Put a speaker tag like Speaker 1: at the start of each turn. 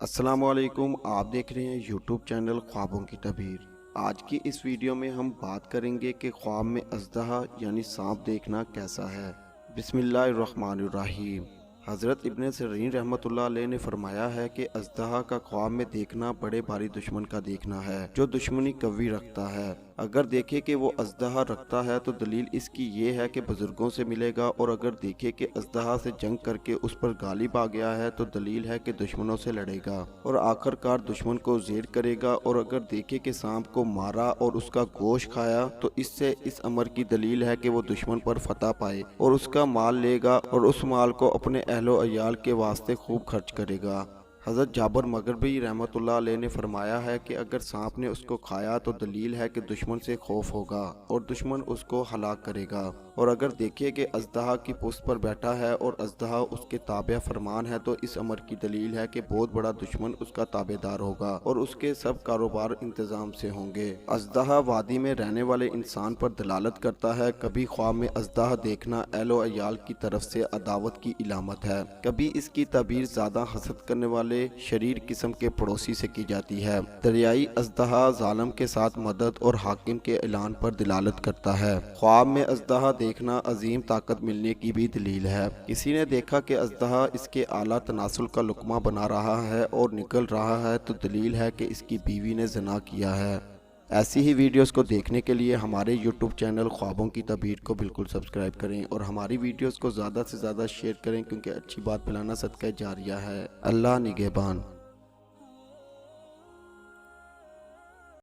Speaker 1: السلام علیکم، آپ دیکھ رہے ہیں یوٹیوب چینل خوابوں کی تعبیر۔ آج کی اس ویڈیو میں ہم بات کریں گے کہ خواب میں اژدہا یعنی سانپ دیکھنا کیسا ہے۔ بسم اللہ الرحمن الرحیم۔ حضرت ابن سیرین رحمۃ اللہ علیہ نے فرمایا ہے کہ اژدہا کا خواب میں دیکھنا بڑے بھاری دشمن کا دیکھنا ہے جو دشمنی قوی رکھتا ہے۔ اگر دیکھے کہ وہ اژدہا رکھتا ہے تو دلیل اس کی یہ ہے کہ بزرگوں سے ملے گا، اور اگر دیکھے کہ اژدہا سے جنگ کر کے اس پر غالب آ گیا ہے تو دلیل ہے کہ دشمنوں سے لڑے گا اور آخر کار دشمن کو زیر کرے گا، اور اگر دیکھے کہ سانپ کو مارا اور اس کا گوشت کھایا تو اس سے اس امر کی دلیل ہے کہ وہ دشمن پر فتح پائے اور اس کا مال لے گا اور اس مال کو اپنے اہل و عیال کے واسطے خوب خرچ کرے گا۔ حضرت جابر مغربی رحمۃ اللہ علیہ نے فرمایا ہے کہ اگر سانپ نے اس کو کھایا تو دلیل ہے کہ دشمن سے خوف ہوگا اور دشمن اس کو ہلاک کرے گا، اور اگر دیکھے کہ اژدہا کی پشت پر بیٹھا ہے اور اژدہا اس کے تابع فرمان ہے تو اس امر کی دلیل ہے کہ بہت بڑا دشمن اس کا تابع دار ہوگا اور اس کے سب کاروبار انتظام سے ہوں گے۔ اژدہا وادی میں رہنے والے انسان پر دلالت کرتا ہے۔ کبھی خواب میں اژدہا دیکھنا اہل و عیال کی طرف سے عداوت کی علامت ہے، کبھی اس کی تعبیر زیادہ حسد کرنے والے شریر قسم کے پڑوسی سے کی جاتی ہے۔ دریائی اژدہا ظالم کے ساتھ مدد اور حاکم کے اعلان پر دلالت کرتا ہے۔ خواب میں اژدہا دیکھنا عظیم طاقت ملنے کی بھی دلیل ہے۔ کسی نے دیکھا کہ اژدہا اس کے اعلیٰ تناسل کا لقمہ بنا رہا ہے اور نگل رہا ہے تو دلیل ہے کہ اس کی بیوی نے زنا کیا ہے۔ ایسی ہی ویڈیوز کو دیکھنے کے لیے ہمارے یوٹیوب چینل خوابوں کی تعبیر کو بالکل سبسکرائب کریں اور ہماری ویڈیوز کو زیادہ سے زیادہ شیئر کریں، کیونکہ اچھی بات پھیلانا صدقہ جاریہ ہے۔ اللہ نگہبان۔